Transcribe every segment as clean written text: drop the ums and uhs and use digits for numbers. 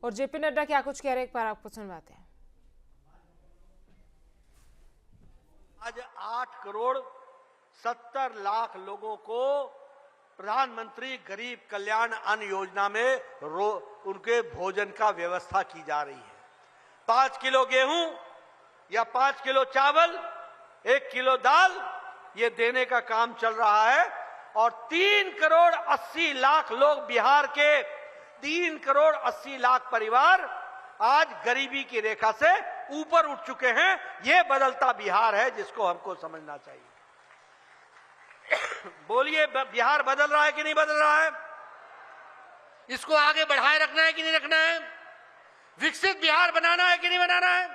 और जेपी नड्डा क्या कुछ कह रहे हैं, एक बार आपको सुनवाते हैं। आज 8 करोड़ 70 लाख लोगों को प्रधानमंत्री गरीब कल्याण अन्न योजना में उनके भोजन का व्यवस्था की जा रही है। 5 किलो गेहूं या 5 किलो चावल, 1 किलो दाल, ये देने का काम चल रहा है। और 3 करोड़ 80 लाख लोग, बिहार के 3 करोड़ 80 लाख परिवार आज गरीबी की रेखा से ऊपर उठ चुके हैं। ये बदलता बिहार है जिसको हमको समझना चाहिए। बोलिए, बिहार बदल रहा है कि नहीं बदल रहा है? इसको आगे बढ़ाए रखना है कि नहीं रखना है? विकसित बिहार बनाना है कि नहीं बनाना है?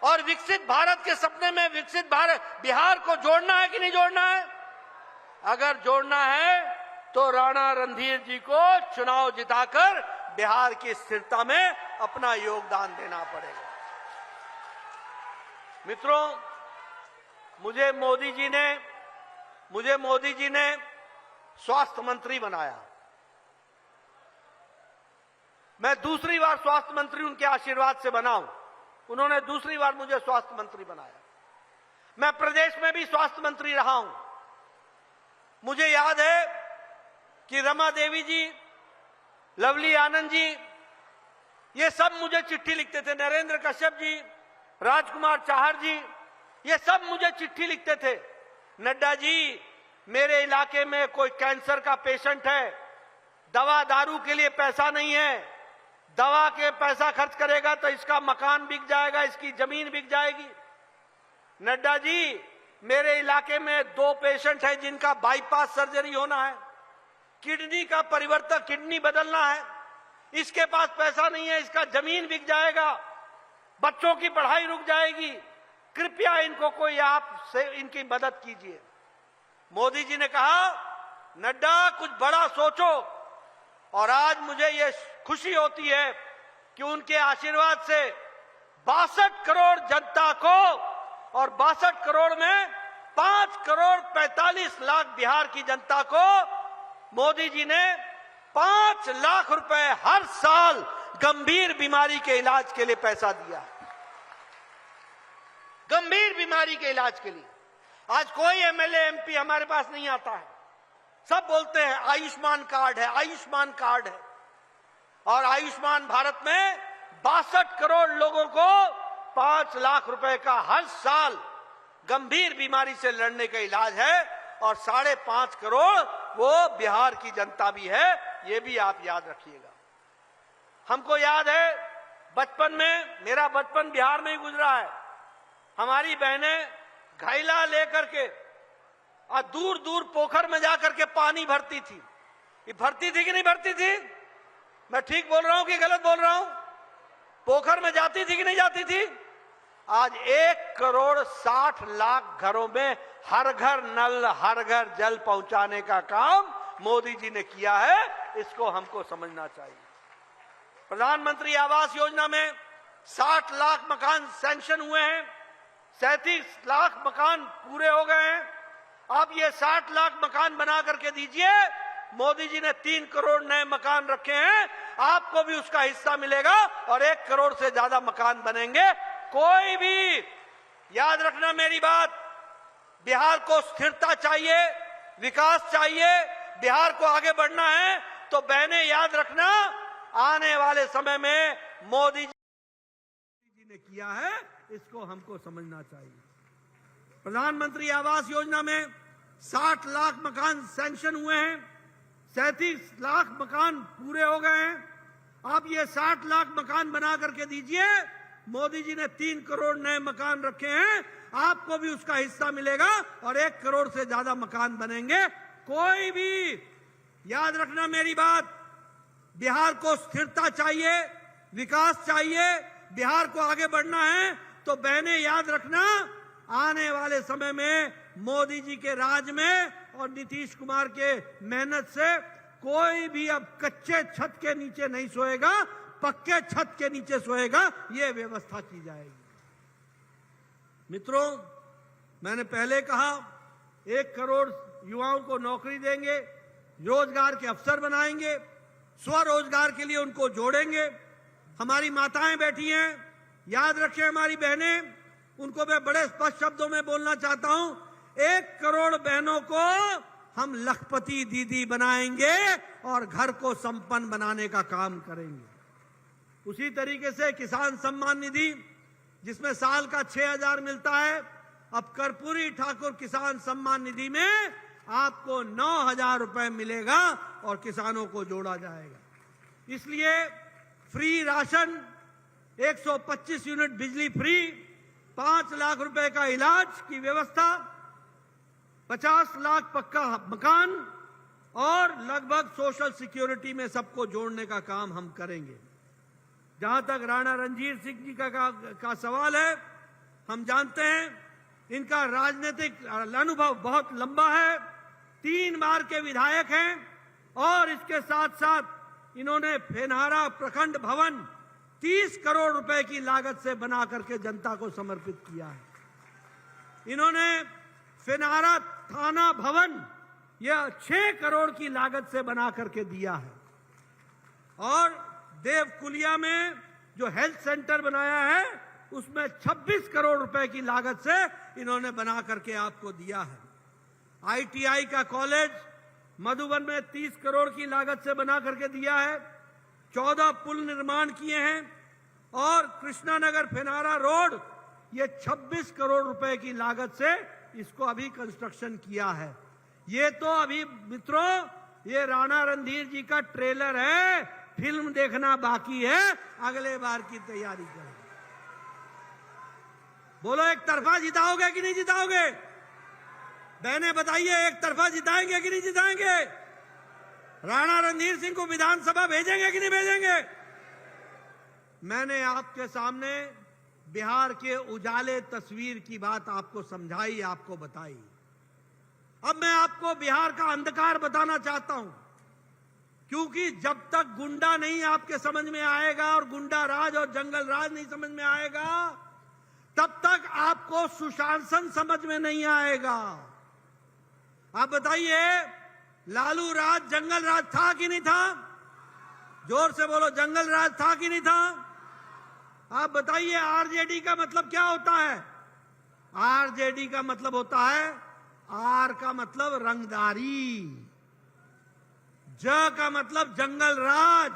और विकसित भारत के सपने में विकसित भारत बिहार को जोड़ना है कि नहीं जोड़ना है? अगर जोड़ना है तो राणा रणधीर जी को चुनाव जिताकर बिहार की स्थिरता में अपना योगदान देना पड़ेगा। मित्रों, मुझे मोदी जी ने स्वास्थ्य मंत्री बनाया। मैं दूसरी बार स्वास्थ्य मंत्री उनके आशीर्वाद से बना हूं। उन्होंने दूसरी बार मुझे स्वास्थ्य मंत्री बनाया। मैं प्रदेश में भी स्वास्थ्य मंत्री रहा हूं। मुझे याद है कि रमा देवी जी, लवली आनंद जी, ये सब मुझे चिट्ठी लिखते थे। नरेंद्र कश्यप जी, राजकुमार चाहर जी, ये सब मुझे चिट्ठी लिखते थे। नड्डा जी, मेरे इलाके में कोई कैंसर का पेशेंट है, दवा दारू के लिए पैसा नहीं है, दवा के पैसा खर्च करेगा तो इसका मकान बिक जाएगा, इसकी जमीन बिक जाएगी। नड्डा जी, मेरे इलाके में 2 पेशेंट हैं जिनका बाईपास सर्जरी होना है, किडनी का परिवर्तन, किडनी बदलना है, इसके पास पैसा नहीं है, इसका जमीन बिक जाएगा, बच्चों की पढ़ाई रुक जाएगी। कृपया इनको कोई आप से इनकी मदद कीजिए। मोदी जी ने कहा, नड्डा कुछ बड़ा सोचो। और आज मुझे ये खुशी होती है कि उनके आशीर्वाद से 62 करोड़ जनता को, और 62 करोड़ में 5 करोड़ 45 लाख बिहार की जनता को मोदी जी ने 5 लाख रुपए हर साल गंभीर बीमारी के इलाज के लिए पैसा दिया। गंभीर बीमारी के इलाज के लिए आज कोई एमएलए एमपी हमारे पास नहीं आता है। सब बोलते हैं आयुष्मान कार्ड है, आयुष्मान कार्ड है। और आयुष्मान भारत में 62 करोड़ लोगों को 5 लाख रुपए का हर साल गंभीर बीमारी से लड़ने का इलाज है। और 5.5 करोड़ वो बिहार की जनता भी है, ये भी आप याद रखिएगा। हमको याद है बचपन में, मेरा बचपन बिहार में ही गुजरा है। हमारी बहनें घैला लेकर के और दूर दूर पोखर में जाकर के पानी भरती थी। ये भरती थी कि नहीं भरती थी? मैं ठीक बोल रहा हूं कि गलत बोल रहा हूं? पोखर में जाती थी कि नहीं जाती थी? आज 1 करोड़ 60 लाख घरों में हर घर नल, हर घर जल पहुंचाने का काम मोदी जी ने किया है। इसको हमको समझना चाहिए। प्रधानमंत्री आवास योजना में 60 लाख मकान सैंक्शन हुए हैं, 37 लाख मकान पूरे हो गए हैं। अब ये 60 लाख मकान बना करके दीजिए। मोदी जी ने 3 करोड़ नए मकान रखे हैं, आपको भी उसका हिस्सा मिलेगा और 1 करोड़ से ज्यादा मकान बनेंगे। कोई भी, याद रखना मेरी बात, बिहार को स्थिरता चाहिए, विकास चाहिए, बिहार को आगे बढ़ना है तो बहनें याद रखना, आने वाले समय में मोदी जी ने किया है, इसको हमको समझना चाहिए। प्रधानमंत्री आवास योजना में 60 लाख मकान सैंक्शन हुए हैं, 37 लाख मकान पूरे हो गए हैं। अब ये 60 लाख मकान बना करके दीजिए। मोदी जी ने 3 करोड़ नए मकान रखे हैं, आपको भी उसका हिस्सा मिलेगा और 1 करोड़ से ज्यादा मकान बनेंगे। कोई भी, याद रखना मेरी बात, बिहार को स्थिरता चाहिए, विकास चाहिए, बिहार को आगे बढ़ना है तो बहनें याद रखना, आने वाले समय में मोदी जी के राज में और नीतीश कुमार के मेहनत से कोई भी अब कच्चे छत के नीचे नहीं सोएगा, पक्के छत के नीचे सोएगा। ये व्यवस्था की जाएगी। मित्रों, मैंने पहले कहा 1 करोड़ युवाओं को नौकरी देंगे, रोजगार के अवसर बनाएंगे, स्वरोजगार के लिए उनको जोड़ेंगे। हमारी माताएं बैठी हैं, याद रखें हमारी बहनें, उनको मैं बड़े स्पष्ट शब्दों में बोलना चाहता हूं, 1 करोड़ बहनों को हम लखपति दीदी बनाएंगे और घर को संपन्न बनाने का काम करेंगे। उसी तरीके से किसान सम्मान निधि, जिसमें साल का 6,000 मिलता है, अब कर्पूरी ठाकुर किसान सम्मान निधि में आपको 9,000 रुपए मिलेगा और किसानों को जोड़ा जाएगा। इसलिए फ्री राशन, 125 यूनिट बिजली फ्री, 5 लाख रुपए का इलाज की व्यवस्था, 50 लाख पक्का मकान और लगभग सोशल सिक्योरिटी में सबको जोड़ने का काम हम करेंगे। जहां तक राणा रणधीर सिंह जी का सवाल है, हम जानते हैं इनका राजनीतिक अनुभव बहुत लंबा है, 3 बार के विधायक हैं और इसके साथ साथ इन्होंने फेनहारा प्रखंड भवन 30 करोड़ रुपए की लागत से बना करके जनता को समर्पित किया है। इन्होंने फेनहारा थाना भवन यह 6 करोड़ की लागत से बना करके दिया है और देवकुलिया में जो हेल्थ सेंटर बनाया है उसमें 26 करोड़ रुपए की लागत से इन्होंने बना करके आपको दिया है। ITI का कॉलेज मधुबन में 30 करोड़ की लागत से बना करके दिया है, 14 पुल निर्माण किए हैं और कृष्णानगर फेनहारा रोड ये 26 करोड़ रुपए की लागत से इसको अभी कंस्ट्रक्शन किया है। ये तो अभी मित्रों ये राणा रणधीर जी का ट्रेलर है, फिल्म देखना बाकी है, अगले बार की तैयारी करें। बोलो एक तरफा जिताओगे कि नहीं जिताओगे? बहनें बताइए, एक तरफा जिताएंगे कि नहीं जिताएंगे? राणा रणधीर सिंह को विधानसभा भेजेंगे कि नहीं भेजेंगे? मैंने आपके सामने बिहार के उजाले तस्वीर की बात आपको समझाई, आपको बताई। अब मैं आपको बिहार का अंधकार बताना चाहता हूं, क्योंकि जब तक गुंडा नहीं आपके समझ में आएगा और गुंडा राज और जंगल राज नहीं समझ में आएगा, तब तक आपको सुशासन समझ में नहीं आएगा। आप बताइए, लालू राज जंगल राज था कि नहीं था? जोर से बोलो, जंगल राज था कि नहीं था? आप बताइए, आरजेडी का मतलब क्या होता है? आरजेडी का मतलब होता है, आर का मतलब रंगदारी, ज का मतलब जंगल राज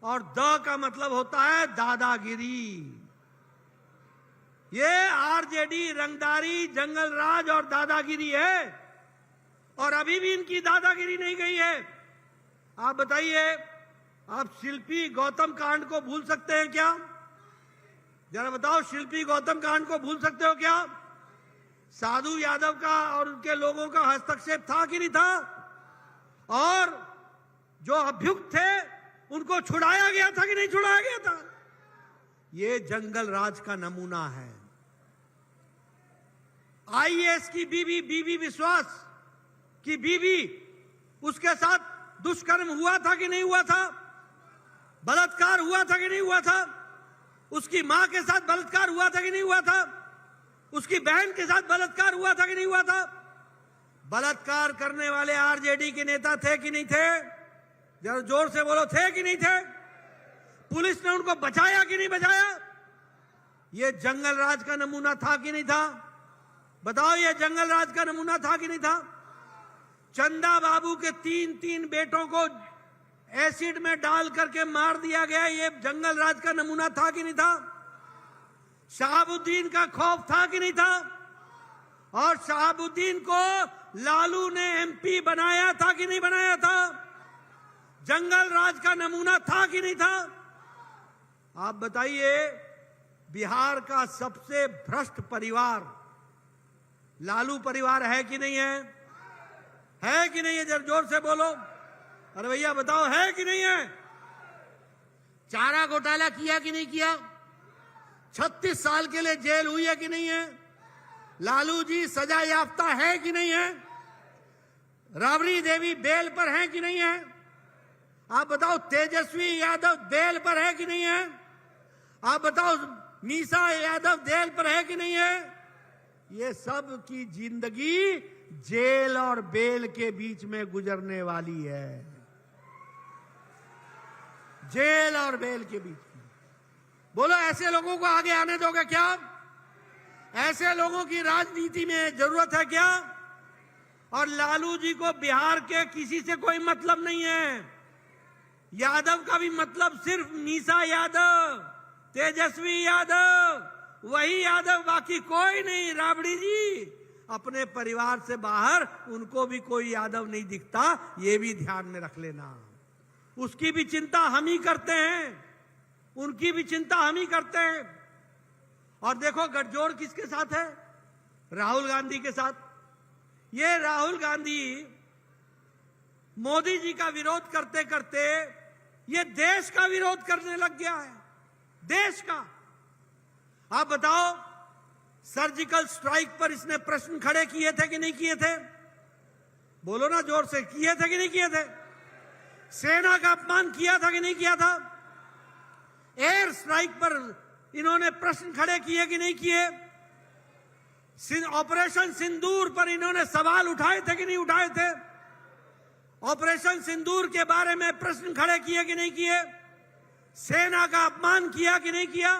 और द का मतलब होता है दादागिरी। ये आरजेडी रंगदारी, जंगल राज और दादागिरी है और अभी भी इनकी दादागिरी नहीं गई है। आप बताइए, आप शिल्पी गौतम कांड को भूल सकते हैं क्या? जरा बताओ, शिल्पी गौतम कांड को भूल सकते हो क्या? साधु यादव का और उनके लोगों का हस्तक्षेप था कि नहीं था? और जो अभियुक्त थे उनको छुड़ाया गया था कि नहीं छुड़ाया गया था? ये जंगल राज का नमूना है। आईएएस की बीवी विश्वास की बीवी, उसके साथ दुष्कर्म हुआ था कि नहीं हुआ था? बलात्कार हुआ था कि नहीं हुआ था? उसकी मां के साथ बलात्कार हुआ था कि नहीं हुआ था? उसकी बहन के साथ बलात्कार हुआ था कि नहीं हुआ था? बलात्कार करने वाले आरजेडी के नेता थे कि नहीं थे? जरा जोर से बोलो, थे कि नहीं थे? पुलिस ने उनको बचाया कि नहीं बचाया? ये जंगल राज का नमूना था कि नहीं था? बताओ, ये जंगल राज का नमूना था कि नहीं था? चंदा बाबू के 3 बेटों को एसिड में डाल करके मार दिया गया, ये जंगल राज का नमूना था कि नहीं था? शहाबुद्दीन का खौफ था कि नहीं था? और शहाबुद्दीन को लालू ने एमपी बनाया था कि नहीं बनाया था? जंगल राज का नमूना था कि नहीं था? आप बताइए, बिहार का सबसे भ्रष्ट परिवार लालू परिवार है कि नहीं है? है कि नहीं है? जरा जोर से बोलो, अरे भैया बताओ, है कि नहीं है? चारा घोटाला किया कि नहीं किया? 36 साल के लिए जेल हुई है कि नहीं है? लालू जी सजा याफ्ता है कि नहीं है? राबड़ी देवी बेल पर है कि नहीं है? आप बताओ, तेजस्वी यादव बेल पर है कि नहीं है? आप बताओ, मीसा यादव जेल पर है कि नहीं है? ये सब की जिंदगी जेल और बेल के बीच में गुजरने वाली है। जेल और बेल के बीच में। बोलो ऐसे लोगों को आगे आने दोगे क्या? ऐसे लोगों की राजनीति में जरूरत है क्या? और लालू जी को बिहार के किसी से कोई मतलब नहीं है। यादव का भी मतलब सिर्फ मीसा यादव, तेजस्वी यादव, वही यादव, बाकी कोई नहीं। राबड़ी जी अपने परिवार से बाहर उनको भी कोई यादव नहीं दिखता, ये भी ध्यान में रख लेना। उसकी भी चिंता हम ही करते हैं, उनकी भी चिंता हम ही करते हैं। और देखो गठजोड़ किसके साथ है? राहुल गांधी के साथ। ये राहुल गांधी मोदी जी का विरोध करते करते ये देश का विरोध करने लग गया है, देश का। आप बताओ, सर्जिकल स्ट्राइक पर इसने प्रश्न खड़े किए थे कि नहीं किए थे? बोलो ना जोर से, किए थे कि नहीं किए थे? सेना का अपमान किया था कि नहीं किया था? एयर स्ट्राइक पर इन्होंने प्रश्न खड़े किए कि नहीं किए? ऑपरेशन सिंदूर पर इन्होंने सवाल उठाए थे कि नहीं उठाए थे? ऑपरेशन सिंदूर के बारे में प्रश्न खड़े किए कि नहीं किए? सेना का अपमान किया कि नहीं किया?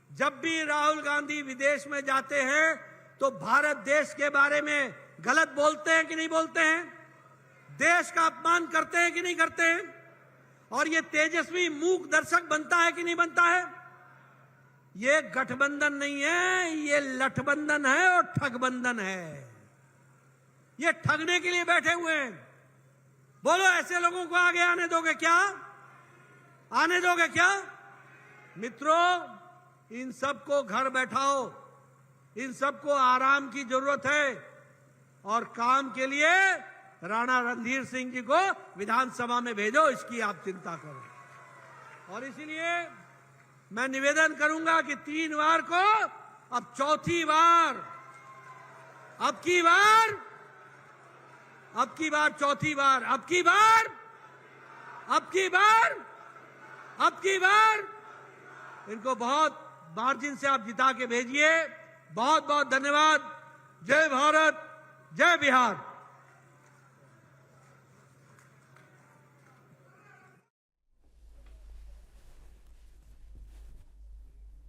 जब भी राहुल गांधी विदेश में जाते हैं तो भारत देश के बारे में गलत बोलते हैं कि नहीं बोलते हैं? देश का अपमान करते हैं कि नहीं करते हैं? और ये तेजस्वी मूक दर्शक बनता है कि नहीं बनता है? ये गठबंधन नहीं है, ये लठबंधन है और ठगबंधन है। ये ठगने के लिए बैठे हुए हैं। बोलो ऐसे लोगों को आगे आने दोगे क्या? आने दोगे क्या? मित्रों, इन सबको घर बैठाओ, इन सबको आराम की जरूरत है और काम के लिए राणा रणधीर सिंह जी को विधानसभा में भेजो, इसकी आप चिंता करो। और इसीलिए मैं निवेदन करूंगा कि 3 बार को अब चौथी बार, अब की बार चौथी बार, अब की बार इनको बहुत मार्जिन से आप जिता के भेजिए। बहुत बहुत धन्यवाद। जय भारत, जय बिहार।